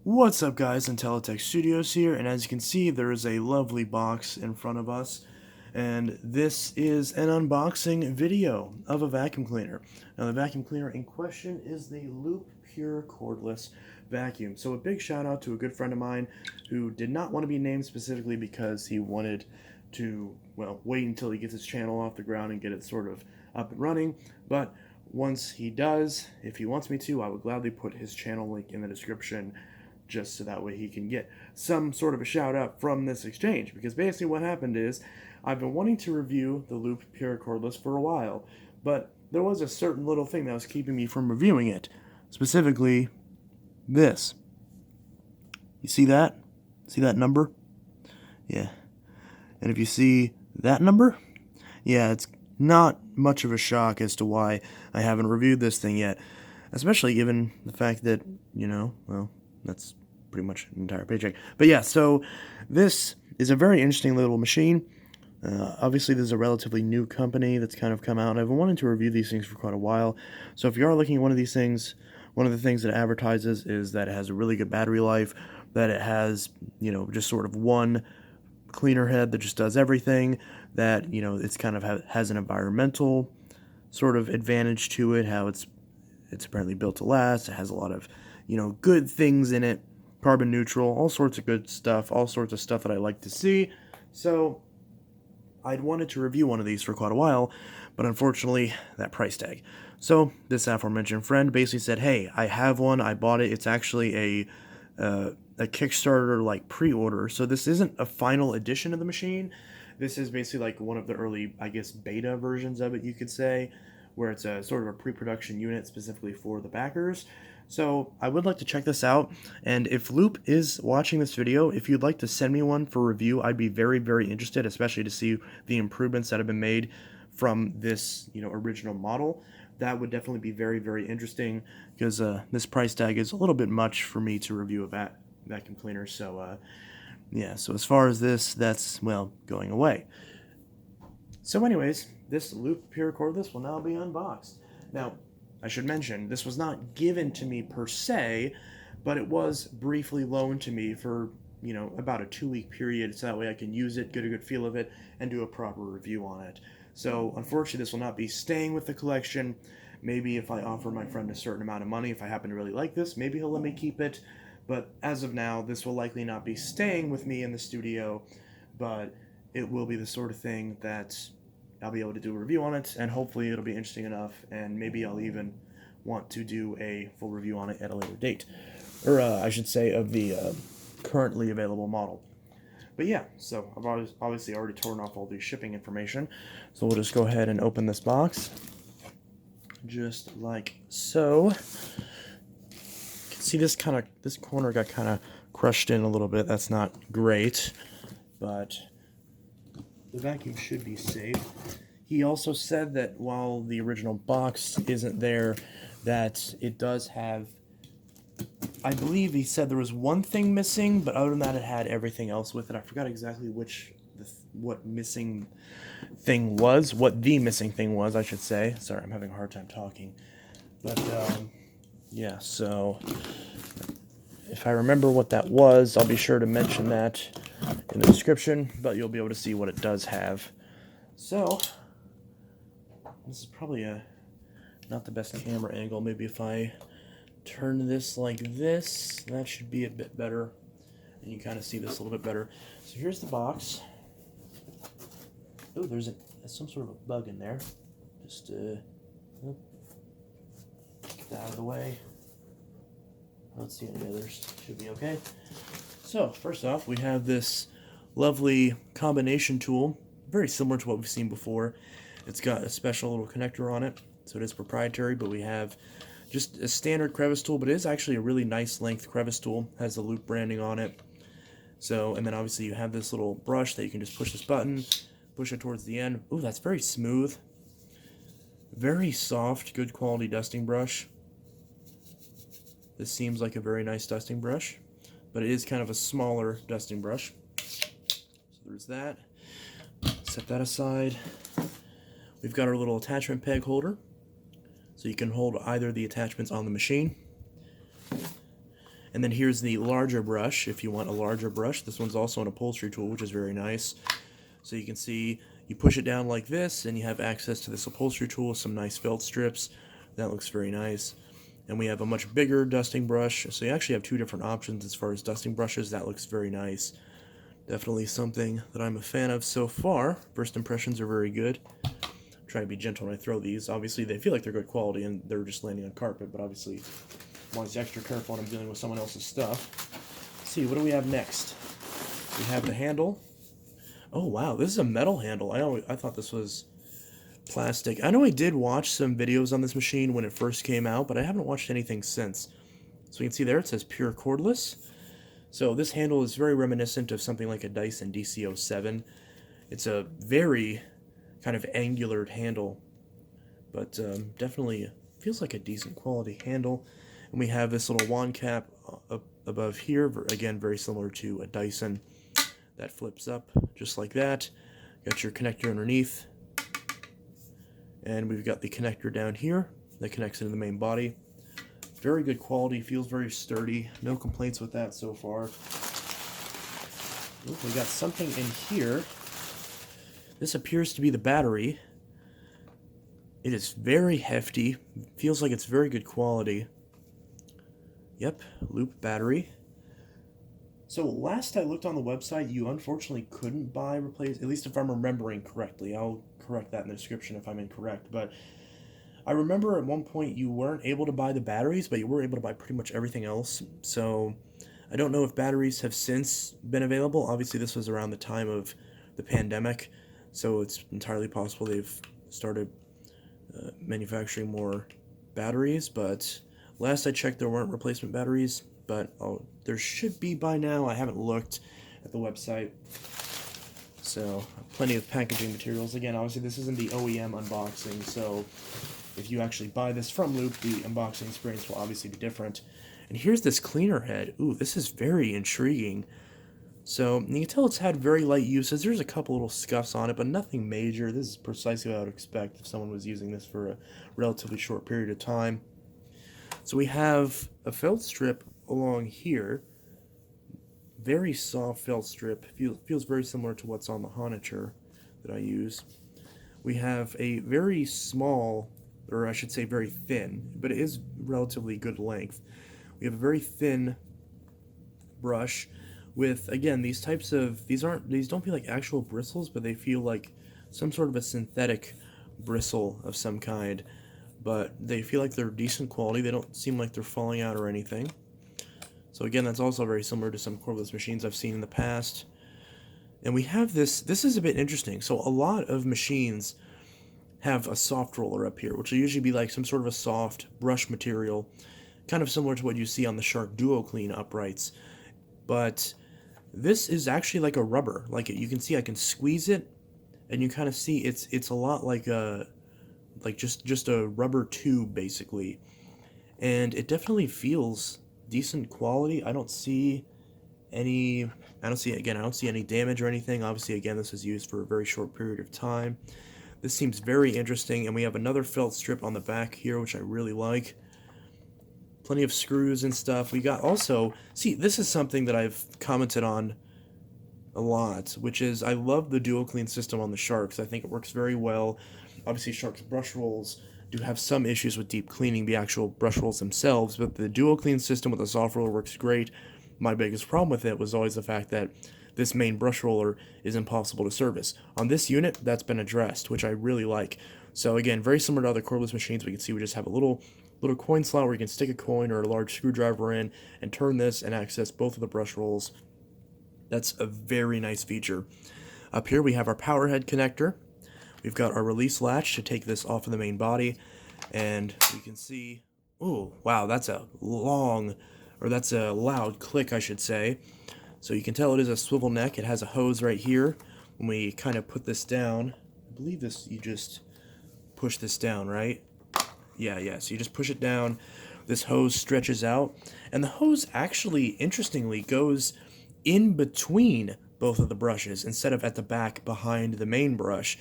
What's up, guys? Intelitech Studios here, and as you can see, there is a lovely box in front of us, and this is an unboxing video of a vacuum cleaner. Now, the vacuum cleaner in question is the Lupe Pure Cordless Vacuum. So a big shout out to a good friend of mine who did not want to be named specifically because he wanted to, well, wait until he gets his channel off the ground and get it sort of up and running, but once he does, if he wants me to, I would gladly put his channel link in the description just so that way he can get some sort of a shout out from this exchange. Because basically what happened is I've been wanting to review the Lupe Pure Cordless for a while, but there was a certain little thing that was keeping me from reviewing it. Specifically, this. You see that? See that number? Yeah. And if you see that number, yeah, it's not much of a shock as to why I haven't reviewed this thing yet. Especially given the fact that, well, that's pretty much an entire paycheck. But yeah, so this is a very interesting little machine. Obviously, this is a relatively new company that's kind of come out. I've been wanting to review these things for quite a while. So if you are looking at one of these things, one of the things that it advertises is that it has a really good battery life, that it has, just sort of one cleaner head that just does everything, that, it's kind of has an environmental sort of advantage to it, how it's apparently built to last. It has a lot of good things in it, carbon neutral, all sorts of good stuff, all sorts of stuff that I like to see. So I'd wanted to review one of these for quite a while, but unfortunately, that price tag. So this aforementioned friend basically said, hey, I have one, I bought it. It's actually a Kickstarter like pre-order. So this isn't a final edition of the machine. This is basically like one of the early, I guess, beta versions of it, you could say, where it's a sort of a pre-production unit specifically for the backers. So I would like to check this out, and if Lupe is watching this video, if you'd like to send me one for review, I'd be very, very interested, especially to see the improvements that have been made from this, original model. That would definitely be very, very interesting, because this price tag is a little bit much for me to review a vacuum cleaner. So yeah, so as far as this, that's, well, going away. So anyways, this Lupe Pure Cordless will now be unboxed. Now, I should mention, this was not given to me per se, but it was briefly loaned to me for, about a 2-week period, so that way I can use it, get a good feel of it, and do a proper review on it. So, unfortunately, this will not be staying with the collection. Maybe if I offer my friend a certain amount of money, if I happen to really like this, maybe he'll let me keep it. But as of now, this will likely not be staying with me in the studio, but it will be the sort of thing that I'll be able to do a review on it, and hopefully it'll be interesting enough, and maybe I'll even want to do a full review on it at a later date. Or, I should say, of the currently available model. But yeah, so I've obviously already torn off all the shipping information, so we'll just go ahead and open this box. Just like so. You can see this corner got kind of crushed in a little bit. That's not great, but the vacuum should be safe. He also said that while the original box isn't there, that it does have, I believe he said there was one thing missing, but other than that it had everything else with it. I forgot exactly what the missing thing was, I should say. Sorry, I'm having a hard time talking. But, yeah, so if I remember what that was, I'll be sure to mention that in the description, but you'll be able to see what it does have. So, this is probably not the best camera angle. Maybe if I turn this like this, that should be a bit better, and you kind of see this a little bit better. So here's the box. Oh, there's some sort of a bug in there. Just get that out of the way. I don't see any others. Should be okay. So first off, we have this lovely combination tool, very similar to what we've seen before. It's got a special little connector on it, so it is proprietary, but we have just a standard crevice tool, but it is actually a really nice length crevice tool. Has the Lupe branding on it. So, and then obviously you have this little brush that you can just push this button, push it towards the end. Ooh, that's very smooth. Very soft, good quality dusting brush. This seems like a very nice dusting brush, but it is kind of a smaller dusting brush. So there's that. Set that aside. We've got our little attachment peg holder, so you can hold either of the attachments on the machine. And then here's the larger brush, if you want a larger brush. This one's also an upholstery tool, which is very nice. So you can see, you push it down like this, and you have access to this upholstery tool with some nice felt strips. That looks very nice. And we have a much bigger dusting brush, so you actually have two different options as far as dusting brushes. That looks very nice. Definitely something that I'm a fan of so far. First impressions are very good. Try to be gentle when I throw these. Obviously, they feel like they're good quality, and they're just landing on carpet, but obviously I'm always extra careful when I'm dealing with someone else's stuff. Let's see, what do we have next? We have the handle. Oh wow, this is a metal handle. I thought this was plastic. I know I did watch some videos on this machine when it first came out, but I haven't watched anything since. So you can see there it says pure cordless. So this handle is very reminiscent of something like a Dyson DC07. It's a very kind of angular handle, but definitely feels like a decent quality handle. And we have this little wand cap up above here, again very similar to a Dyson. That flips up just like that. Got your connector underneath, and we've got the connector down here that connects into the main body. Very good quality, feels very sturdy. No complaints with that so far. Ooh, we got something in here. This appears to be the battery. It is very hefty. Feels like it's very good quality. Yep, Lupe battery. So last I looked on the website, you unfortunately couldn't buy at least if I'm remembering correctly. I'll correct that in the description if I'm incorrect, but I remember at one point you weren't able to buy the batteries, but you were able to buy pretty much everything else. So I don't know if batteries have since been available. Obviously this was around the time of the pandemic, so it's entirely possible they've started manufacturing more batteries, but last I checked there weren't replacement batteries, but there should be by now. I haven't looked at the website. So plenty of packaging materials. Again, obviously this isn't the OEM unboxing, so if you actually buy this from Lupe, the unboxing experience will obviously be different. And here's this cleaner head. Ooh, this is very intriguing. So you can tell it's had very light uses. There's a couple little scuffs on it, but nothing major. This is precisely what I would expect if someone was using this for a relatively short period of time. So we have a felt strip along here. Very soft felt strip. Feels very similar to what's on the Honiture that I use. We have a very small, or I should say very thin, but it is relatively good length. We have a very thin brush with, again, these don't feel like actual bristles, but they feel like some sort of a synthetic bristle of some kind, but they feel like they're decent quality. They don't seem like they're falling out or anything. So again, that's also very similar to some cordless machines I've seen in the past. And we have this is a bit interesting. So a lot of machines have a soft roller up here, which will usually be like some sort of a soft brush material, kind of similar to what you see on the Shark Duo Clean uprights. But this is actually like a rubber. Like you can see I can squeeze it, and you kind of see it's a lot like just a rubber tube basically. And it definitely feels decent quality. I don't see any damage or anything. Obviously, again, this is used for a very short period of time. This seems very interesting, and we have another felt strip on the back here, which I really like. Plenty of screws and stuff. We got also, see, this is something that I've commented on a lot, which is I love the dual clean system on the Sharks. I think it works very well. Obviously, Sharks brush rolls do have some issues with deep cleaning, the actual brush rolls themselves, but the dual clean system with the soft roller works great. My biggest problem with it was always the fact that this main brush roller is impossible to service. On this unit, that's been addressed, which I really like. So again, very similar to other cordless machines, we can see we just have a little coin slot where you can stick a coin or a large screwdriver in and turn this and access both of the brush rolls. That's a very nice feature. Up here we have our power head connector. We've got our release latch to take this off of the main body, and we can see, oh wow, that's a loud click, I should say. So you can tell it is a swivel neck. It has a hose right here. When we kind of put this down, I believe you just push this down, right? Yeah, so you just push it down. This hose stretches out, and the hose actually, interestingly, goes in between both of the brushes instead of at the back behind the main brush.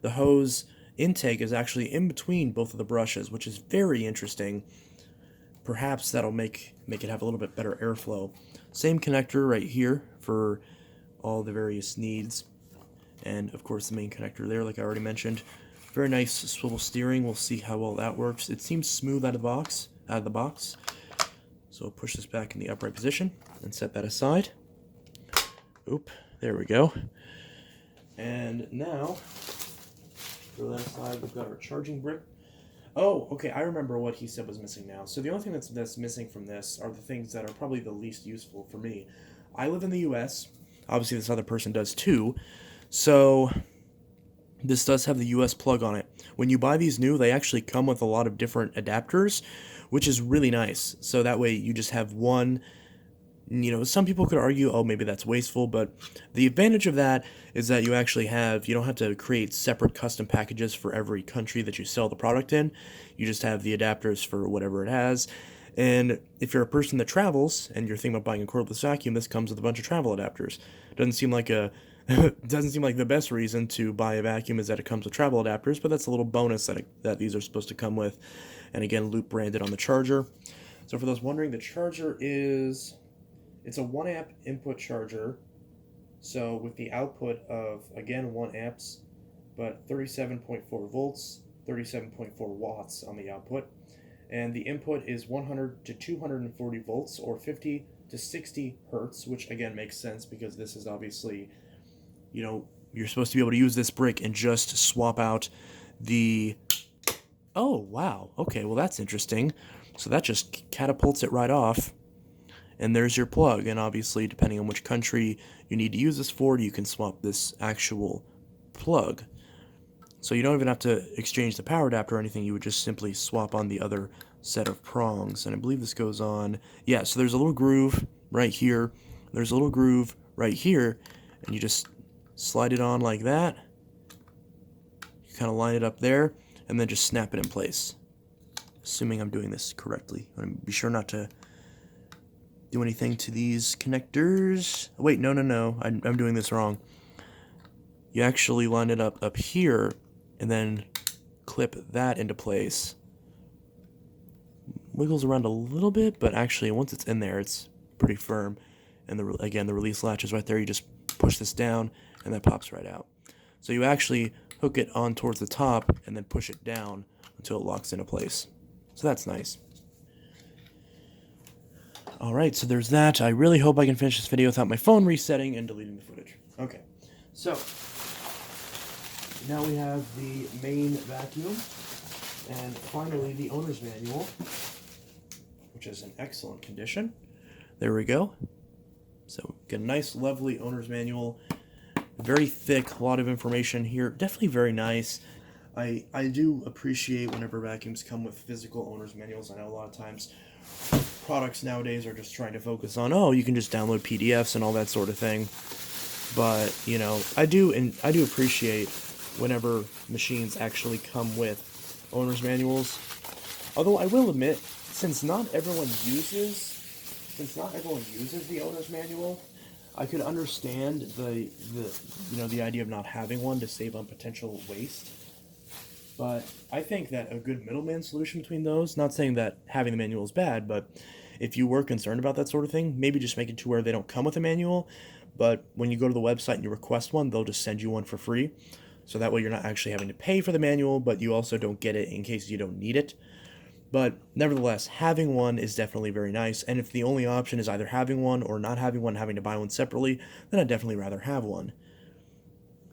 The hose intake is actually in between both of the brushes, which is very interesting. perhaps that'll make it have a little bit better airflow. Same connector right here for all the various needs, and of course the main connector there, like I already mentioned. Very nice swivel steering. We'll see how well that works. It seems smooth out of the box. So I'll push this back in the upright position and set that aside. Oop, there we go. And now, for that aside, we've got our charging brick. Oh, okay, I remember what he said was missing now. So the only thing that's missing from this are the things that are probably the least useful for me. I live in the US. Obviously, this other person does too. So this does have the US plug on it. When you buy these new, they actually come with a lot of different adapters, which is really nice. So that way you just have one. You know, some people could argue, oh, maybe that's wasteful, but the advantage of that is that you actually you don't have to create separate custom packages for every country that you sell the product in. You just have the adapters for whatever it has. And if you're a person that travels and you're thinking about buying a cordless vacuum, this comes with a bunch of travel adapters. Doesn't seem like the best reason to buy a vacuum is that it comes with travel adapters, but that's a little bonus that these are supposed to come with. And again, Lupe branded on the charger. So for those wondering, the charger it's a 1 amp input charger, so with the output of, again, 1 amps, but 37.4 volts, 37.4 watts on the output, and the input is 100 to 240 volts, or 50 to 60 hertz, which again makes sense because this is obviously, you know, you're supposed to be able to use this brick and just swap out the... Oh, wow, okay, well that's interesting. So that just catapults it right off. And there's your plug, and obviously depending on which country you need to use this for, you can swap this actual plug. So you don't even have to exchange the power adapter or anything, you would just simply swap on the other set of prongs. And I believe this goes on, yeah, so there's a little groove right here, there's a little groove right here, and you just slide it on like that. You kind of line it up there, and then just snap it in place. Assuming I'm doing this correctly. I'm going to be sure not to do anything to these connectors. Wait, no, I'm doing this wrong. You actually line it up here and then clip that into place. Wiggles around a little bit, but actually once it's in there, it's pretty firm. And again, the release latch is right there. You just push this down and that pops right out. So you actually hook it on towards the top and then push it down until it locks into place. So that's nice. Alright, so there's that. I really hope I can finish this video without my phone resetting and deleting the footage. Okay, so now we have the main vacuum, and finally the owner's manual, which is in excellent condition. There we go. So get a nice, lovely owner's manual. Very thick, a lot of information here. Definitely very nice. I do appreciate whenever vacuums come with physical owner's manuals. I know a lot of times products nowadays are just trying to focus on, oh, you can just download PDFs and all that sort of thing. But, you know, I do appreciate whenever machines actually come with owner's manuals. Although I will admit, since not everyone uses the owner's manual, I could understand the idea of not having one to save on potential waste. But I think that a good middleman solution between those, not saying that having the manual is bad, but if you were concerned about that sort of thing, maybe just make it to where they don't come with a manual, but when you go to the website and you request one, they'll just send you one for free. So that way you're not actually having to pay for the manual, but you also don't get it in case you don't need it. But nevertheless, having one is definitely very nice, and if the only option is either having one or not having one, having to buy one separately, then I'd definitely rather have one.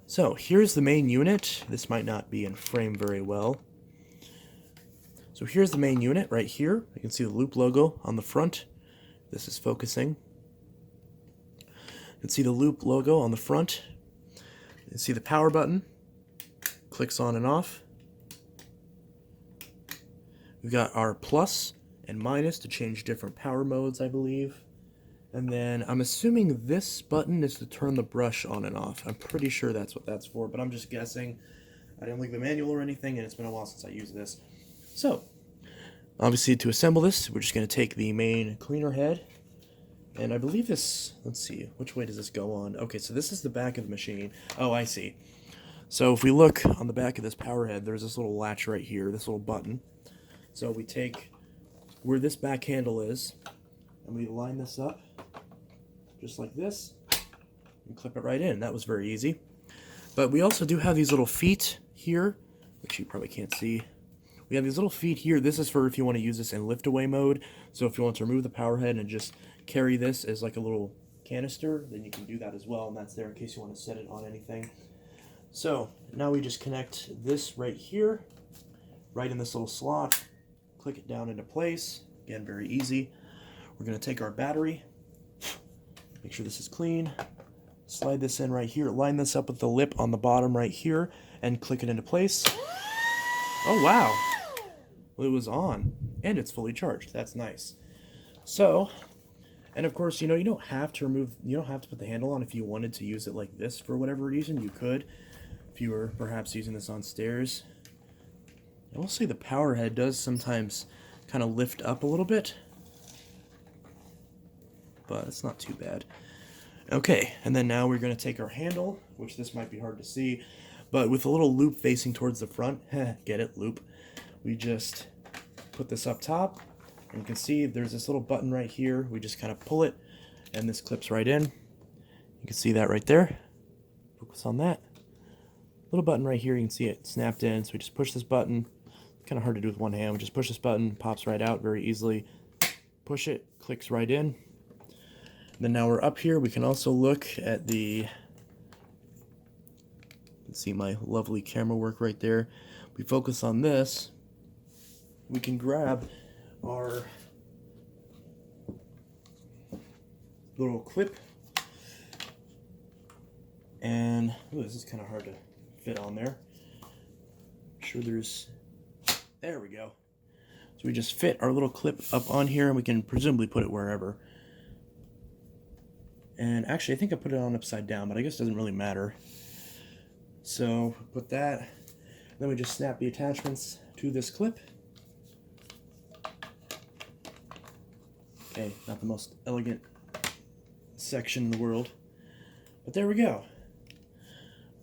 So here's the main unit. This might not be in frame very well. So here's the main unit right here. You can see the Lupe logo on the front. This is focusing. You can see the Lupe logo on the front. You can see the power button. Clicks on and off. We've got our plus and minus to change different power modes, I believe. And then I'm assuming this button is to turn the brush on and off. I'm pretty sure that's what that's for, but I'm just guessing. I didn't look at the manual or anything, and it's been a while since I used this. So, obviously to assemble this, we're just going to take the main cleaner head. And I believe this, let's see, which way does this go on? Okay, so this is the back of the machine. Oh, I see. So if we look on the back of this power head, there's this little latch right here, this little button. So we take where this back handle is, and we line this up just like this and clip it right in. That was very easy. But we also do have these little feet here, which you probably can't see. We have these little feet here. This is for if you want to use this in lift away mode. So if you want to remove the power head and just carry this as like a little canister, then you can do that as well, and that's there in case you want to set it on anything. So now we just connect this right here, right in this little slot, click it down into place. Again, very easy. We're going to take our battery, make sure this is clean, slide this in right here, line this up with the lip on the bottom right here, and click it into place. Oh wow, well, it was on, and it's fully charged. That's nice. So, and of course, you know, you don't have to put the handle on if you wanted to use it like this for whatever reason. You could, if you were perhaps using this on stairs. I will say the power head does sometimes kind of lift up a little bit, but it's not too bad. Okay, and then now we're going to take our handle, which this might be hard to see, but with a little loop facing towards the front, get it, loop, we just put this up top, and you can see there's this little button right here. We just kind of pull it, and this clips right in. You can see that right there. Focus on that. Little button right here, you can see it snapped in, so we just push this button. Kind of hard to do with one hand. We just push this button, pops right out very easily. Push it, clicks right in. Then now we're up here. We can also look at the, you can see my lovely camera work right there. We focus on this. We can grab our little clip, and ooh, this is kind of hard to fit on there. I'm sure there we go. So we just fit our little clip up on here, and we can presumably put it wherever. And actually, I think I put it on upside down, but I guess it doesn't really matter. So put that, then we just snap the attachments to this clip. Okay, not the most elegant section in the world, but there we go.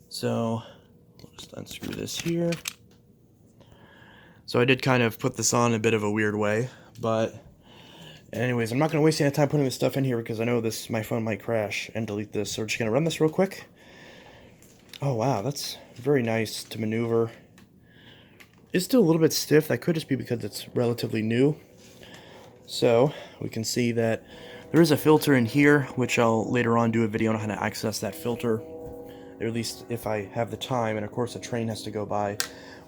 So we'll just unscrew this here. So I did kind of put this on in a bit of a weird way, but anyways, I'm not going to waste any time putting this stuff in here because I know my phone might crash and delete this. So we're just going to run this real quick. Oh wow, that's very nice to maneuver. It's still a little bit stiff. That could just be because it's relatively new. So we can see that there is a filter in here, which I'll later on do a video on how to access that filter, or at least if I have the time. And of course a train has to go by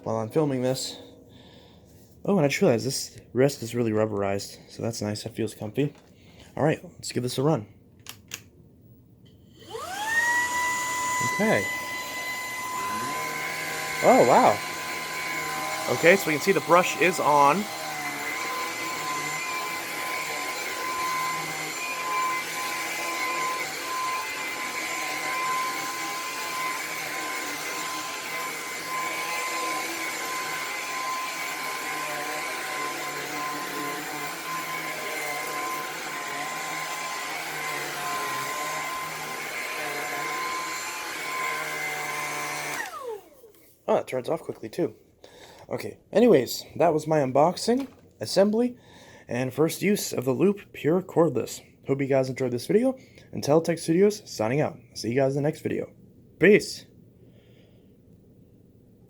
while I'm filming this. Oh, and I just realized this rest is really rubberized, so that's nice. That feels comfy. Alright, let's give this a run. Okay. Oh, wow. Okay, so we can see the brush is on. Oh, it turns off quickly too. Okay, anyways, that was my unboxing, assembly, and first use of the Lupe Pure Cordless. Hope you guys enjoyed this video, and Telltech Studios signing out. See you guys in the next video. Peace!